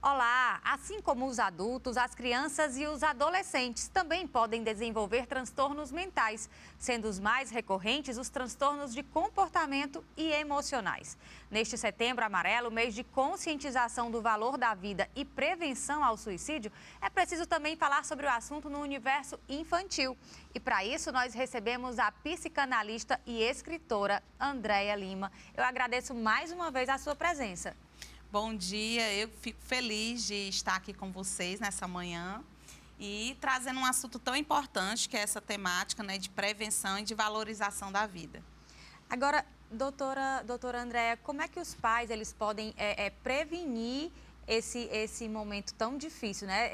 Olá! Assim como os adultos, as crianças e os adolescentes também podem desenvolver transtornos mentais, sendo os mais recorrentes os transtornos de comportamento e emocionais. Neste Setembro Amarelo, mês de conscientização do valor da vida e prevenção ao suicídio, é preciso também falar sobre o assunto no universo infantil. E para isso, nós recebemos a psicanalista e escritora Andréia Lima. Eu agradeço mais uma vez a sua presença. Bom dia, eu fico feliz de estar aqui com vocês nessa manhã e trazendo um assunto tão importante que é essa temática, né, de prevenção e de valorização da vida. Agora, doutora Andréia, como é que os pais eles podem prevenir esse momento tão difícil, né?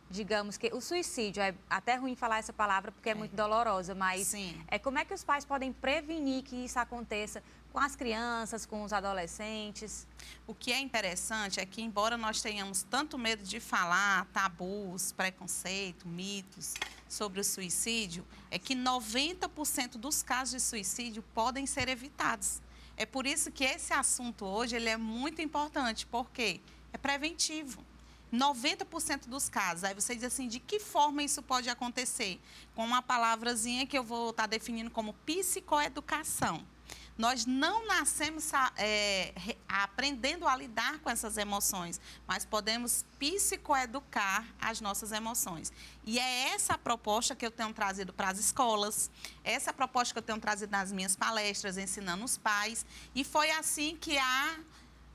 Digamos que o suicídio, é até ruim falar essa palavra porque é muito dolorosa, mas Sim. como é que os pais podem prevenir que isso aconteça com as crianças, com os adolescentes? O que é interessante é que, embora nós tenhamos tanto medo de falar tabus, preconceito, mitos sobre o suicídio, é que 90% dos casos de suicídio podem ser evitados. É por isso que esse assunto hoje ele é muito importante, porque é preventivo. 90% dos casos. Aí você diz assim, de que forma isso pode acontecer? Com uma palavrazinha que eu vou estar definindo como psicoeducação. Nós não nascemos aprendendo a lidar com essas emoções, mas podemos psicoeducar as nossas emoções. E é essa a proposta que eu tenho trazido para as escolas, essa proposta que eu tenho trazido nas minhas palestras, ensinando os pais. E foi assim que há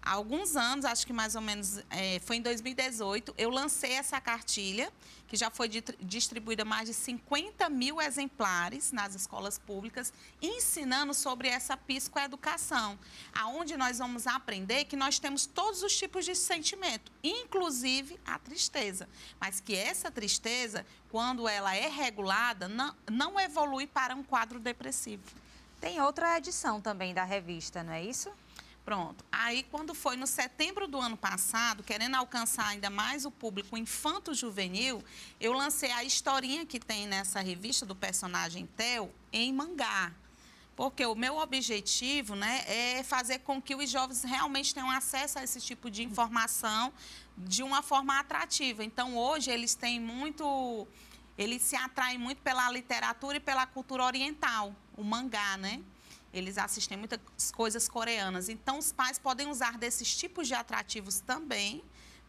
alguns anos, acho que mais ou menos, foi em 2018, eu lancei essa cartilha, que já foi distribuída mais de 50 mil exemplares nas escolas públicas, ensinando sobre essa psicoeducação, aonde nós vamos aprender que nós temos todos os tipos de sentimento, inclusive a tristeza, mas que essa tristeza, quando ela é regulada, não evolui para um quadro depressivo. Tem outra edição também da revista, não é isso? Pronto. Aí, quando foi no setembro do ano passado, querendo alcançar ainda mais o público infanto-juvenil, eu lancei a historinha que tem nessa revista do personagem Theo em mangá. Porque o meu objetivo, né, é fazer com que os jovens realmente tenham acesso a esse tipo de informação de uma forma atrativa. Então, hoje, eles se atraem muito pela literatura e pela cultura oriental, o mangá, né? Eles assistem muitas coisas coreanas. Então, os pais podem usar desses tipos de atrativos também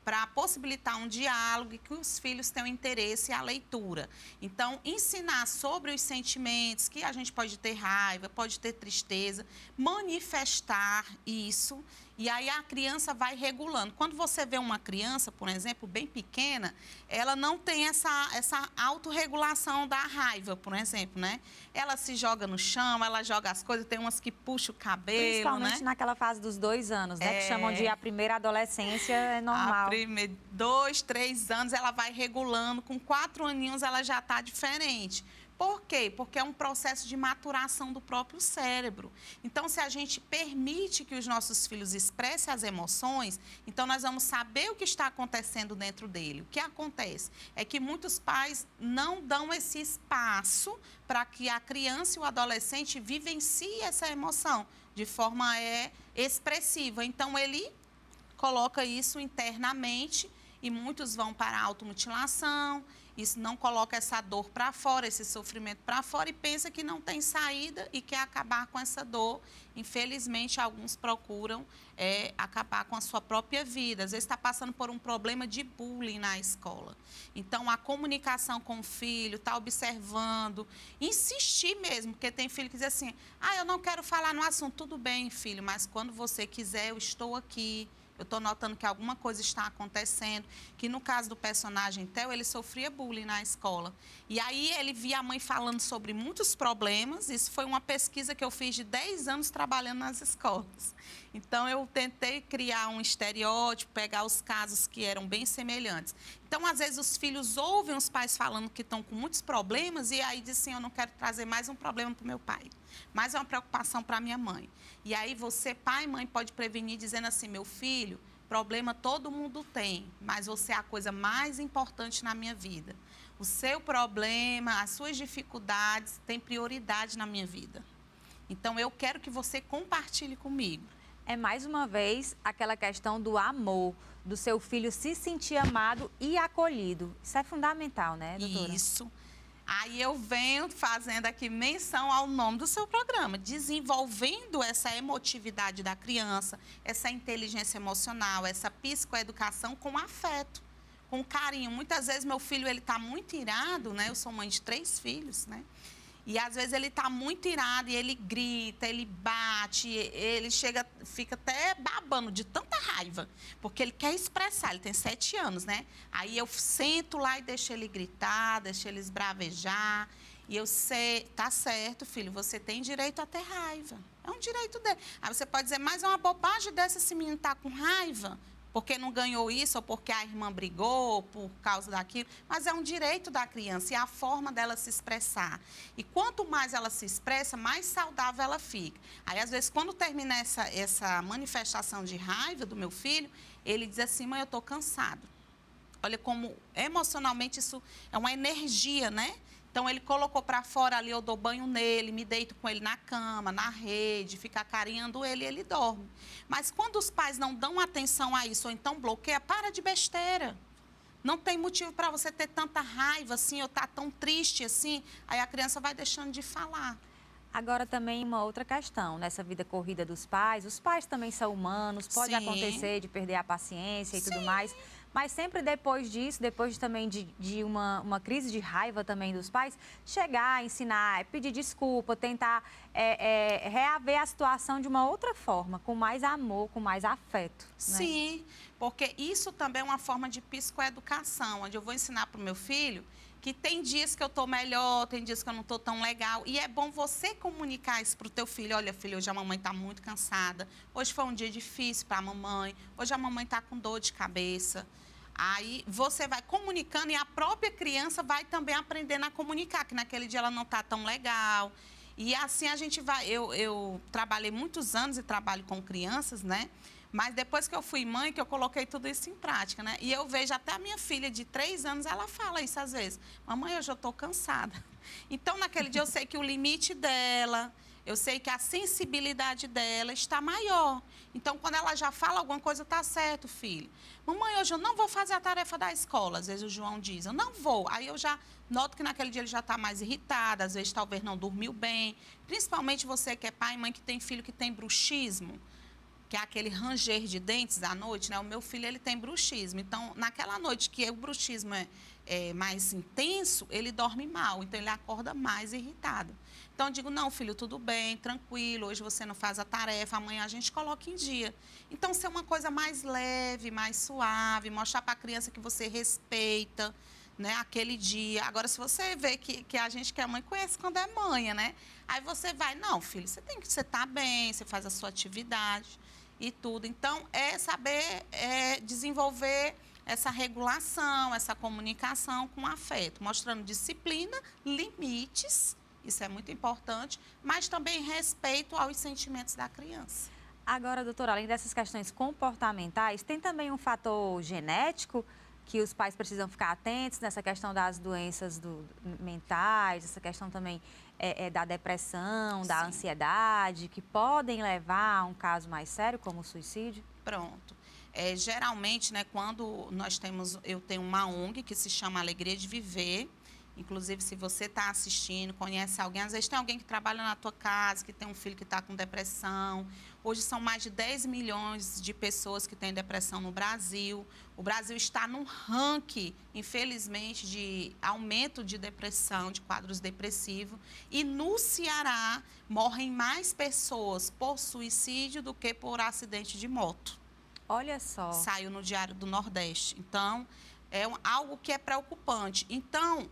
para possibilitar um diálogo e que os filhos tenham interesse à leitura. Então, ensinar sobre os sentimentos, que a gente pode ter raiva, pode ter tristeza, manifestar isso, e aí a criança vai regulando. Quando você vê uma criança, por exemplo, bem pequena, ela não tem essa autorregulação da raiva, por exemplo, né? Ela se joga no chão, ela joga as coisas, tem umas que puxam o cabelo, principalmente, né? Naquela fase dos 2 anos, né? Que chamam de a primeira adolescência, é normal. 2, 3 anos ela vai regulando, com 4 aninhos ela já está diferente. Por quê? Porque é um processo de maturação do próprio cérebro. Então, se a gente permite que os nossos filhos expressem as emoções, então nós vamos saber o que está acontecendo dentro dele. O que acontece é que muitos pais não dão esse espaço para que a criança e o adolescente vivencie essa emoção de forma expressiva. Então, ele coloca isso internamente e muitos vão para a automutilação, isso não coloca essa dor para fora, esse sofrimento para fora e pensa que não tem saída e quer acabar com essa dor. Infelizmente, alguns procuram acabar com a sua própria vida. Às vezes está passando por um problema de bullying na escola. Então, a comunicação com o filho, está observando, insistir mesmo, porque tem filho que diz assim, eu não quero falar no assunto. Tudo bem, filho, mas quando você quiser, eu estou aqui. Eu estou notando que alguma coisa está acontecendo, que no caso do personagem Theo, ele sofria bullying na escola. E aí ele via a mãe falando sobre muitos problemas, isso foi uma pesquisa que eu fiz de 10 anos trabalhando nas escolas. Então eu tentei criar um estereótipo, pegar os casos que eram bem semelhantes. Então, às vezes, os filhos ouvem os pais falando que estão com muitos problemas e aí dizem, eu não quero trazer mais um problema para o meu pai, mais uma preocupação para a minha mãe. E aí você, pai e mãe, pode prevenir dizendo assim, meu filho, problema todo mundo tem, mas você é a coisa mais importante na minha vida. O seu problema, as suas dificuldades têm prioridade na minha vida. Então, eu quero que você compartilhe comigo. É mais uma vez aquela questão do amor, do seu filho se sentir amado e acolhido. Isso é fundamental, né, doutora? Isso. Aí eu venho fazendo aqui menção ao nome do seu programa, desenvolvendo essa emotividade da criança, essa inteligência emocional, essa psicoeducação com afeto, com carinho. Muitas vezes meu filho ele está muito irado, né? Eu sou mãe de 3 filhos, né? E às vezes ele está muito irado e ele grita, ele bate, ele fica até babando de tanta raiva, porque ele quer expressar, ele tem 7 anos, né? Aí eu sento lá e deixo ele gritar, deixo ele esbravejar. E eu sei, tá certo, filho, você tem direito a ter raiva. É um direito dele. Aí você pode dizer, mas é uma bobagem dessa esse menino tá com raiva, porque não ganhou isso ou porque a irmã brigou por causa daquilo, mas é um direito da criança e a forma dela se expressar. E quanto mais ela se expressa, mais saudável ela fica. Aí, às vezes, quando termina essa manifestação de raiva do meu filho, ele diz assim, mãe, eu estou cansado. Olha como emocionalmente isso é uma energia, né? Então, ele colocou para fora ali, eu dou banho nele, me deito com ele na cama, na rede, fico acarinhando ele e ele dorme. Mas quando os pais não dão atenção a isso, ou então bloqueia, para de besteira. Não tem motivo para você ter tanta raiva assim, ou estar tão triste assim, aí a criança vai deixando de falar. Agora também uma outra questão, nessa vida corrida dos pais, os pais também são humanos, pode Sim. acontecer de perder a paciência e tudo Sim. mais, mas sempre depois disso, depois também de uma crise de raiva também dos pais, chegar, ensinar, pedir desculpa, tentar reaver a situação de uma outra forma, com mais amor, com mais afeto. Né? Sim, porque isso também é uma forma de psicoeducação, onde eu vou ensinar para o meu filho que tem dias que eu estou melhor, tem dias que eu não estou tão legal. E é bom você comunicar isso para o teu filho. Olha, filho, hoje a mamãe está muito cansada. Hoje foi um dia difícil para a mamãe. Hoje a mamãe está com dor de cabeça. Aí você vai comunicando e a própria criança vai também aprendendo a comunicar, que naquele dia ela não está tão legal. E assim a gente vai... Eu trabalhei muitos anos e trabalho com crianças, né? Mas depois que eu fui mãe, que eu coloquei tudo isso em prática, né? E eu vejo até a minha filha de 3 anos, ela fala isso às vezes. Mamãe, hoje eu estou cansada. Então, naquele dia, eu sei que o limite dela, eu sei que a sensibilidade dela está maior. Então, quando ela já fala alguma coisa, tá certo, filho. Mamãe, hoje eu não vou fazer a tarefa da escola. Às vezes o João diz, eu não vou. Aí eu já noto que naquele dia ele já está mais irritado, às vezes talvez não dormiu bem. Principalmente você que é pai e mãe que tem filho que tem bruxismo, que é aquele ranger de dentes à noite, né? O meu filho, ele tem bruxismo. Então, naquela noite que o bruxismo é mais intenso, ele dorme mal. Então, ele acorda mais irritado. Então, eu digo, não, filho, tudo bem, tranquilo. Hoje você não faz a tarefa, amanhã a gente coloca em dia. Então, ser uma coisa mais leve, mais suave, mostrar para a criança que você respeita, né, aquele dia. Agora, se você vê que a gente que é mãe conhece quando é mãe, né? Aí você vai, não, filho, você tá bem, você faz a sua atividade e tudo. Então, é saber desenvolver essa regulação, essa comunicação com afeto, mostrando disciplina, limites, isso é muito importante, mas também respeito aos sentimentos da criança. Agora, doutora, além dessas questões comportamentais, tem também um fator genético que os pais precisam ficar atentos nessa questão das doenças mentais, essa questão também da depressão, da Sim. ansiedade, que podem levar a um caso mais sério, como o suicídio? Pronto. Geralmente, né, quando eu tenho uma ONG que se chama Alegria de Viver. Inclusive, se você está assistindo, conhece alguém, às vezes tem alguém que trabalha na tua casa, que tem um filho que está com depressão. Hoje são mais de 10 milhões de pessoas que têm depressão no Brasil. O Brasil está num ranking, infelizmente, de aumento de depressão, de quadros depressivos. E no Ceará, morrem mais pessoas por suicídio do que por acidente de moto. Olha só. Saiu no Diário do Nordeste. Então, é algo que é preocupante. Então,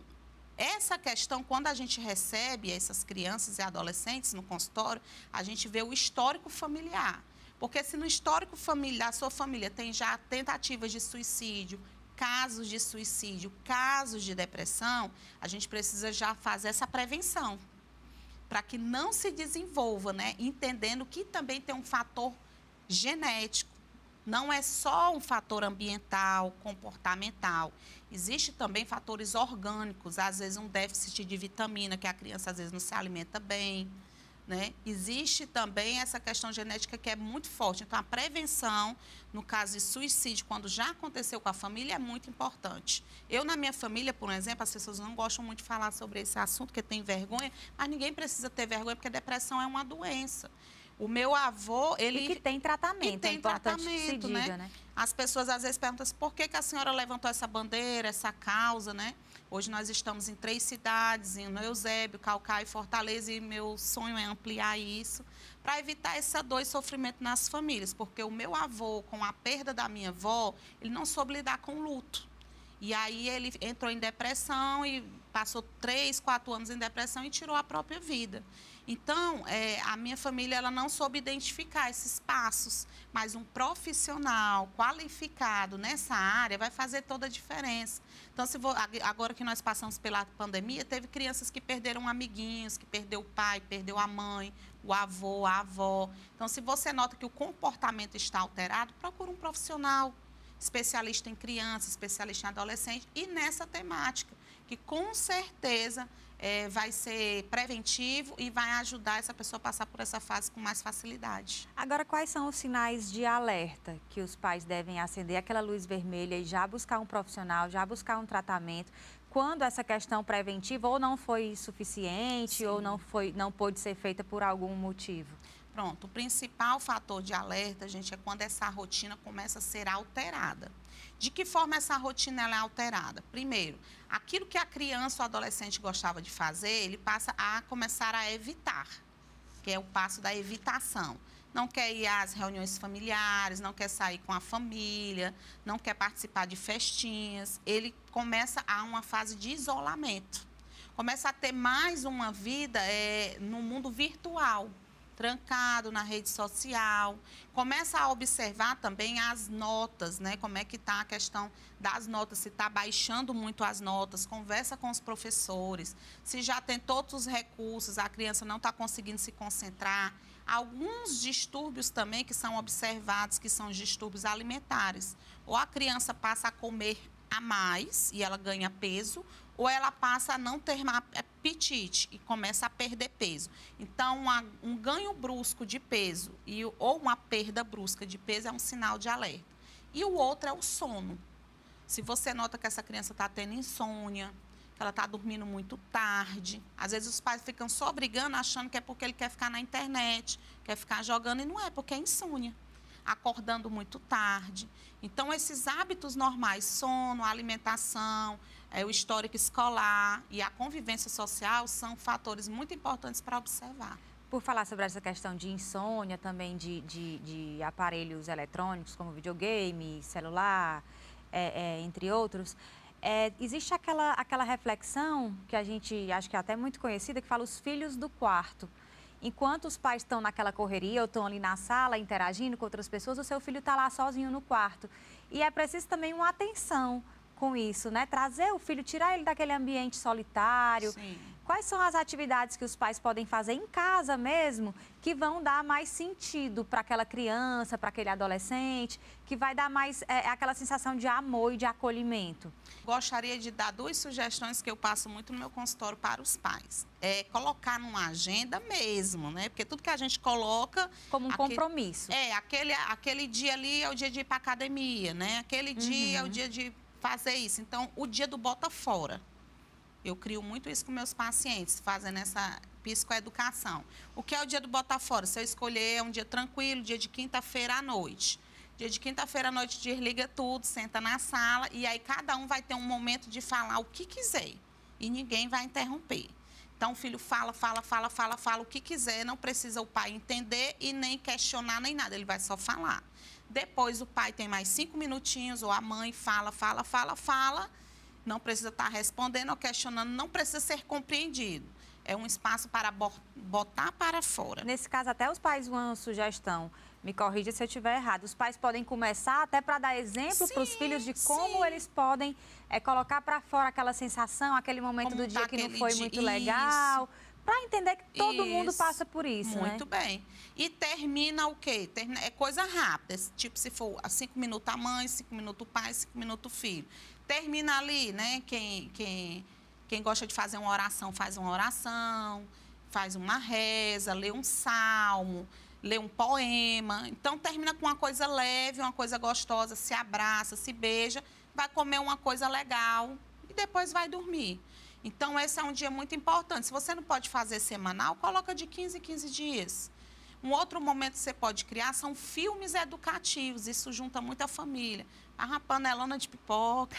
essa questão, quando a gente recebe essas crianças e adolescentes no consultório, a gente vê o histórico familiar. Porque se no histórico familiar, a sua família tem já tentativas de suicídio, casos de suicídio, casos de depressão, a gente precisa já fazer essa prevenção, para que não se desenvolva, né? Entendendo que também tem um fator genético. Não é só um fator ambiental, comportamental. Existem também fatores orgânicos, às vezes um déficit de vitamina, que a criança às vezes não se alimenta bem, né? Existe também essa questão genética que é muito forte. Então, a prevenção, no caso de suicídio, quando já aconteceu com a família, é muito importante. Eu, na minha família, por exemplo, as pessoas não gostam muito de falar sobre esse assunto, porque tem vergonha, mas ninguém precisa ter vergonha, porque depressão é uma doença. O meu avô, ele... E que tem tratamento, tem é importante que se tratamento, diga, né? As pessoas, às vezes, perguntam assim, por que a senhora levantou essa bandeira, essa causa, né? Hoje nós estamos em 3 cidades, em Eusébio, Caucaia e Fortaleza, e meu sonho é ampliar isso, para evitar essa dor e sofrimento nas famílias, porque o meu avô, com a perda da minha avó, ele não soube lidar com o luto. E aí ele entrou em depressão e passou 3, 4 anos em depressão e tirou a própria vida. Então, a minha família ela não soube identificar esses passos, mas um profissional qualificado nessa área vai fazer toda a diferença. Então, agora que nós passamos pela pandemia, teve crianças que perderam amiguinhos, que perdeu o pai, perdeu a mãe, o avô, a avó. Então, se você nota que o comportamento está alterado, procura um profissional especialista em criança, especialista em adolescente e nessa temática, que com certeza vai ser preventivo e vai ajudar essa pessoa a passar por essa fase com mais facilidade. Agora, quais são os sinais de alerta que os pais devem acender aquela luz vermelha e já buscar um profissional, já buscar um tratamento, quando essa questão preventiva ou não foi suficiente, Sim. ou não pôde ser feita por algum motivo? Pronto, o principal fator de alerta, gente, é quando essa rotina começa a ser alterada. De que forma essa rotina ela é alterada? Primeiro, aquilo que a criança ou adolescente gostava de fazer, ele passa a começar a evitar, que é o passo da evitação. Não quer ir às reuniões familiares, não quer sair com a família, não quer participar de festinhas. Ele começa a uma fase de isolamento. Começa a ter mais uma vida no mundo virtual, trancado na rede social, começa a observar também as notas, né? Como é que está a questão das notas, se está baixando muito as notas, conversa com os professores, se já tem todos os recursos, a criança não está conseguindo se concentrar. Alguns distúrbios também que são observados, que são os distúrbios alimentares. Ou a criança passa a comer a mais e ela ganha peso, ou ela passa a não ter apetite e começa a perder peso. Então, um ganho brusco de peso ou uma perda brusca de peso é um sinal de alerta. E o outro é o sono. Se você nota que essa criança está tendo insônia, que ela está dormindo muito tarde, às vezes os pais ficam só brigando achando que é porque ele quer ficar na internet, quer ficar jogando, e não é, porque é insônia. Acordando muito tarde. Então, esses hábitos normais, sono, alimentação, o histórico escolar e a convivência social são fatores muito importantes para observar. Por falar sobre essa questão de insônia, também de aparelhos eletrônicos, como videogame, celular, entre outros, existe aquela reflexão que a gente, acho que é até muito conhecida, que fala os filhos do quarto. Enquanto os pais estão naquela correria ou estão ali na sala interagindo com outras pessoas, o seu filho está lá sozinho no quarto. E é preciso também uma atenção com isso, né? Trazer o filho, tirar ele daquele ambiente solitário. Sim. Quais são as atividades que os pais podem fazer em casa mesmo que vão dar mais sentido para aquela criança, para aquele adolescente, que vai dar mais aquela sensação de amor e de acolhimento? Gostaria de dar 2 sugestões que eu passo muito no meu consultório para os pais. Colocar numa agenda mesmo, né? Porque tudo que a gente coloca... Como um compromisso. Aquele dia ali é o dia de ir para a academia, né? Aquele dia é o dia de fazer isso. Então, o dia do bota fora. Eu crio muito isso com meus pacientes, fazendo essa psicoeducação. O que é o dia do bota fora? Se eu escolher, é um dia tranquilo, dia de quinta-feira à noite. Dia de quinta-feira à noite, desliga tudo, senta na sala e aí cada um vai ter um momento de falar o que quiser e ninguém vai interromper. Então, o filho fala o que quiser, não precisa o pai entender e nem questionar nem nada, ele vai só falar. Depois, o pai tem mais 5 minutinhos, ou a mãe fala, não precisa estar respondendo ou questionando, não precisa ser compreendido. É um espaço para botar para fora. Nesse caso, até os pais, uma sugestão, me corrija se eu estiver errado, os pais podem começar até para dar exemplo para os filhos de como eles podem colocar para fora aquela sensação, aquele momento Como do dia tá que não aquele foi dia, muito legal, para entender que todo mundo passa por isso, Muito bem. E termina o quê? É coisa rápida, tipo se for 5 minutos a mãe, 5 minutos o pai, 5 minutos o filho. Termina ali, né? Quem gosta de fazer uma oração, faz uma oração. faz uma reza, lê um salmo, lê um poema. Então, termina com uma coisa leve, uma coisa gostosa, se abraça, se beija, vai comer uma coisa legal e depois vai dormir. Então, esse é um dia muito importante. Se você não pode fazer semanal, coloca de 15 em 15 dias. Um outro momento que você pode criar são filmes educativos. Isso junta muito a família. Uma panelona de pipoca,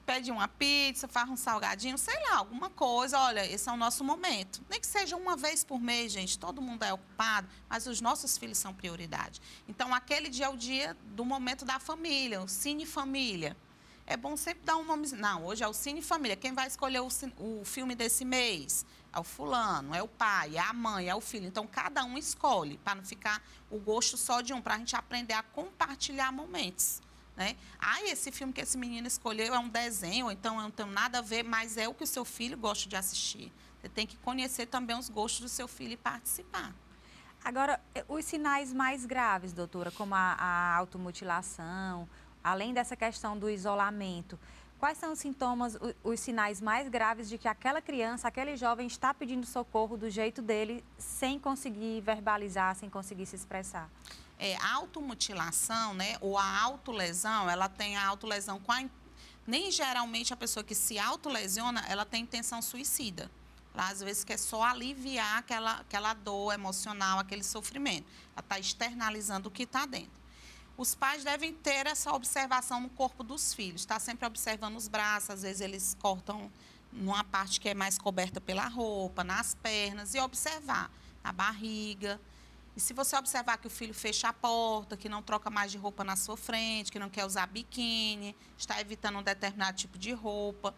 pede uma pizza, faz um salgadinho, sei lá, alguma coisa. Olha, esse é o nosso momento. Nem que seja uma vez por mês, gente. Todo mundo é ocupado, mas os nossos filhos são prioridade. Então, aquele dia é o dia do momento da família, o Cine Família. É bom sempre dar um nome. Não, hoje é o Cine Família. Quem vai escolher o filme desse mês? É o fulano, é o pai, é a mãe, é o filho. Então, cada um escolhe, para não ficar o gosto só de um, para a gente aprender a compartilhar momentos. Né? Esse filme que esse menino escolheu é um desenho, ou então não tem nada a ver, mas é o que o seu filho gosta de assistir. Você tem que conhecer também os gostos do seu filho e participar. Agora, os sinais mais graves, doutora, como a automutilação, além dessa questão do isolamento, quais são os sintomas, os sinais mais graves de que aquela criança, aquele jovem está pedindo socorro do jeito dele, sem conseguir verbalizar, sem conseguir se expressar? A automutilação, né, ou a autolesão, ela tem a autolesão com a... Nem geralmente a pessoa que se autolesiona, ela tem intenção suicida. Ela, às vezes, quer só aliviar aquela dor emocional, aquele sofrimento. Ela está externalizando o que está dentro. Os pais devem ter essa observação no corpo dos filhos, está sempre observando os braços, às vezes eles cortam numa parte que é mais coberta pela roupa, nas pernas, e observar na barriga. E se você observar que o filho fecha a porta, que não troca mais de roupa na sua frente, que não quer usar biquíni, está evitando um determinado tipo de roupa.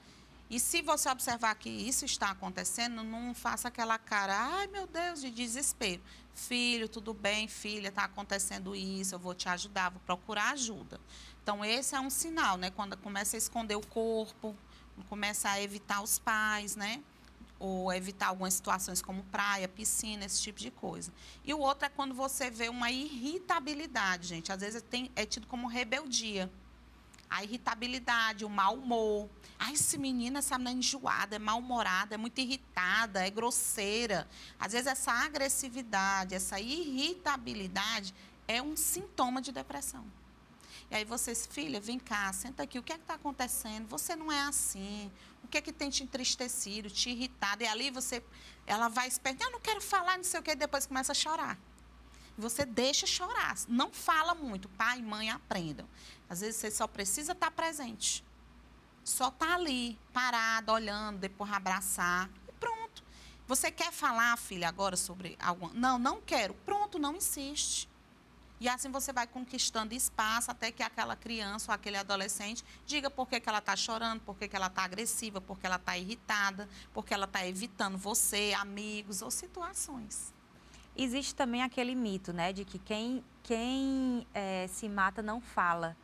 E se você observar que isso está acontecendo, não faça aquela cara, ai meu Deus, de desespero. Filho, tudo bem, filha, está acontecendo isso, eu vou te ajudar, vou procurar ajuda. Então, esse é um sinal, né? Quando começa a esconder o corpo, começa a evitar os pais, né? Ou evitar algumas situações como praia, piscina, esse tipo de coisa. E o outro é quando você vê uma irritabilidade, gente. Às vezes é tido como rebeldia. A irritabilidade, o mau humor. Esse menino, essa menina é enjoada, é mal-humorada, é muito irritada, é grosseira. Às vezes, essa agressividade, essa irritabilidade é um sintoma de depressão. E aí vocês, filha, vem cá, senta aqui, o que é que está acontecendo? Você não é assim. O que é que tem te entristecido, te irritado? E ali ela vai esperando, eu não quero falar, não sei o quê, e depois começa a chorar. Você deixa chorar, não fala muito. Pai e mãe aprendam. Às vezes você só precisa estar presente. Só estar ali, parado, olhando, depois abraçar e pronto. Você quer falar, filha, agora sobre alguma... Não, não quero. Pronto, não insiste. E assim você vai conquistando espaço até que aquela criança ou aquele adolescente diga por que ela está chorando, por que ela está agressiva, por que ela está irritada, por que ela está evitando você, amigos ou situações. Existe também aquele mito, né, de que quem se mata não fala,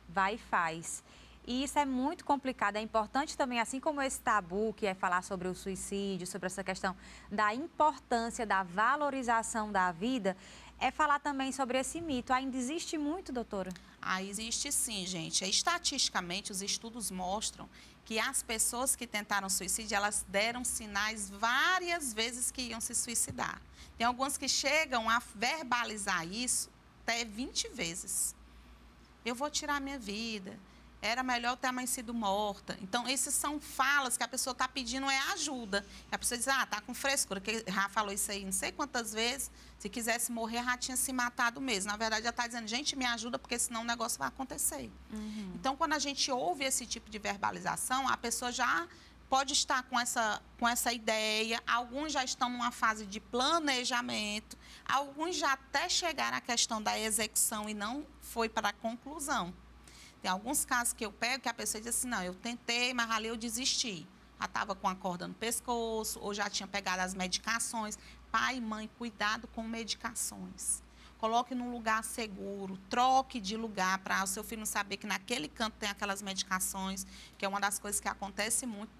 vai e faz. E isso é muito complicado, é importante também, assim como esse tabu, que é falar sobre o suicídio, sobre essa questão da importância, da valorização da vida, é falar também sobre esse mito. Ainda existe muito, doutora? Existe sim, gente. Estatisticamente, os estudos mostram que as pessoas que tentaram suicídio, elas deram sinais várias vezes que iam se suicidar. Tem algumas que chegam a verbalizar isso até 20 vezes. Eu vou tirar a minha vida. Era melhor ter amanhecido morta. Então, essas são falas que a pessoa está pedindo ajuda. A pessoa diz, está com frescura, que já falou isso aí não sei quantas vezes. Se quisesse morrer, já tinha se matado mesmo. Na verdade, já está dizendo, gente, me ajuda, porque senão o negócio vai acontecer. Uhum. Então, quando a gente ouve esse tipo de verbalização, a pessoa já pode estar com essa ideia. Alguns já estão numa fase de planejamento. Alguns já até chegaram à questão da execução e não foi para a conclusão. Tem alguns casos que eu pego que a pessoa diz assim, não, eu tentei, mas ali eu desisti. Já estava com a corda no pescoço, ou já tinha pegado as medicações. Pai e mãe, cuidado com medicações. Coloque num lugar seguro, troque de lugar para o seu filho não saber que naquele canto tem aquelas medicações, que é uma das coisas que acontece muito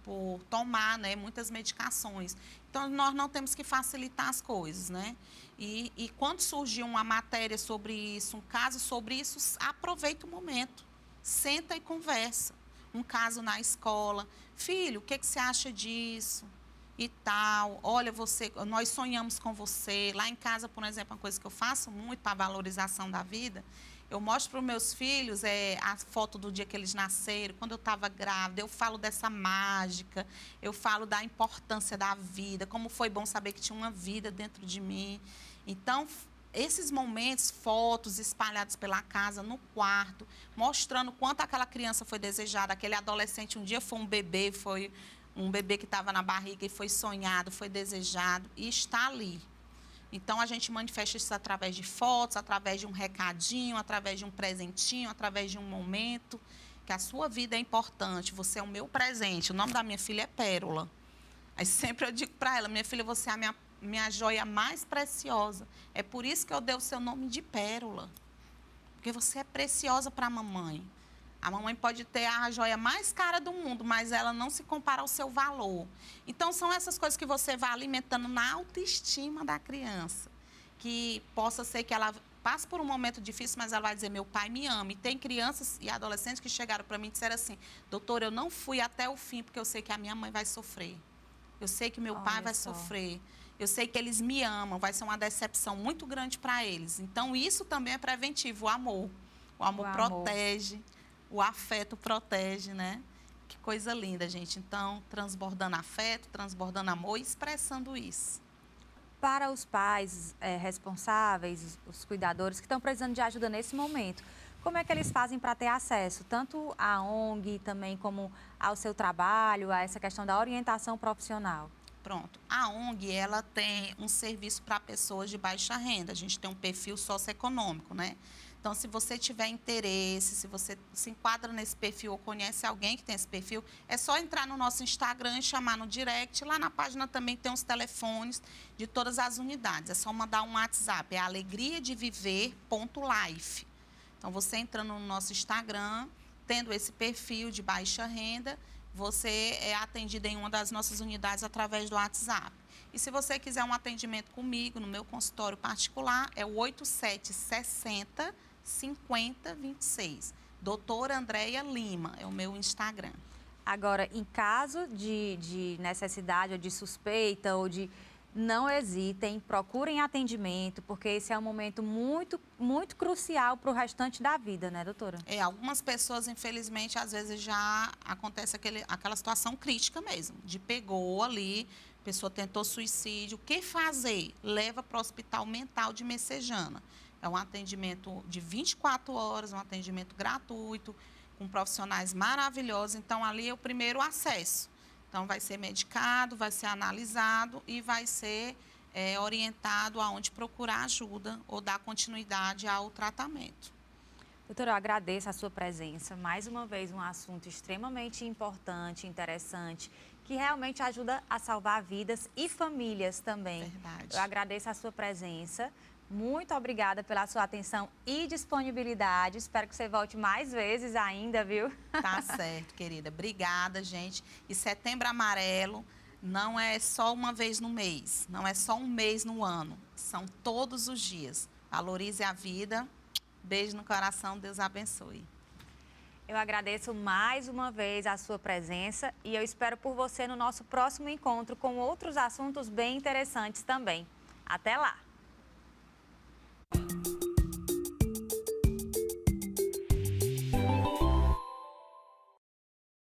por tomar, né, muitas medicações. Então, nós não temos que facilitar as coisas, né? E quando surgir uma matéria sobre isso, um caso sobre isso, aproveita o momento. Senta e conversa. Um caso na escola. Filho, o que você acha disso? e tal. Olha, nós sonhamos com você. Lá em casa, por exemplo, uma coisa que eu faço muito para a valorização da vida, eu mostro para os meus filhos a foto do dia que eles nasceram, quando eu estava grávida, eu falo dessa mágica, eu falo da importância da vida, como foi bom saber que tinha uma vida dentro de mim. Então, esses momentos, fotos espalhadas pela casa, no quarto, mostrando quanto aquela criança foi desejada, aquele adolescente um dia foi um bebê que estava na barriga e foi sonhado, foi desejado e está ali. Então, a gente manifesta isso através de fotos, através de um recadinho, através de um presentinho, através de um momento, que a sua vida é importante, você é o meu presente. O nome da minha filha é Pérola. Aí sempre eu digo para ela, minha filha, você é a minha joia mais preciosa. É por isso que eu dei o seu nome de Pérola. Porque você é preciosa para a mamãe. A mamãe pode ter a joia mais cara do mundo, mas ela não se compara ao seu valor. Então, são essas coisas que você vai alimentando na autoestima da criança. Que possa ser que ela passe por um momento difícil, mas ela vai dizer, meu pai me ama. E tem crianças e adolescentes que chegaram para mim e disseram assim, doutora, eu não fui até o fim porque eu sei que a minha mãe vai sofrer. Eu sei que meu pai vai sofrer. Eu sei que eles me amam. Vai ser uma decepção muito grande para eles. Então, isso também é preventivo, o amor. O amor protege. O afeto protege, né? Que coisa linda, gente. Então, transbordando afeto, transbordando amor e expressando isso. Para os pais responsáveis, os cuidadores que estão precisando de ajuda nesse momento, como é que eles fazem para ter acesso, tanto à ONG, também como ao seu trabalho, a essa questão da orientação profissional? Pronto. A ONG, ela tem um serviço para pessoas de baixa renda. A gente tem um perfil socioeconômico, né? Então, se você tiver interesse, se você se enquadra nesse perfil ou conhece alguém que tem esse perfil, é só entrar no nosso Instagram e chamar no direct. Lá na página também tem os telefones de todas as unidades. É só mandar um WhatsApp, é alegriadeviver.life. Então, você entrando no nosso Instagram, tendo esse perfil de baixa renda, você é atendido em uma das nossas unidades através do WhatsApp. E se você quiser um atendimento comigo, no meu consultório particular, é o 8760 5026. Doutora Andréia Lima, é o meu Instagram. Agora, em caso de necessidade ou de suspeita ou de... Não hesitem, procurem atendimento, porque esse é um momento muito, muito crucial para o restante da vida, né, doutora? Algumas pessoas, infelizmente, às vezes já acontece aquela situação crítica mesmo, de pegou ali, a pessoa tentou suicídio. O que fazer? Leva para o Hospital Mental de Messejana. É um atendimento de 24 horas, um atendimento gratuito, com profissionais maravilhosos. Então, ali é o primeiro acesso. Então, vai ser medicado, vai ser analisado e vai ser orientado aonde procurar ajuda ou dar continuidade ao tratamento. Doutora, eu agradeço a sua presença. Mais uma vez, um assunto extremamente importante, interessante, que realmente ajuda a salvar vidas e famílias também. Verdade. Eu agradeço a sua presença. Muito obrigada pela sua atenção e disponibilidade. Espero que você volte mais vezes ainda, viu? Tá certo, querida. Obrigada, gente. E Setembro Amarelo não é só uma vez no mês, não é só um mês no ano. São todos os dias. Valorize a vida. Beijo no coração. Deus abençoe. Eu agradeço mais uma vez a sua presença e eu espero por você no nosso próximo encontro com outros assuntos bem interessantes também. Até lá!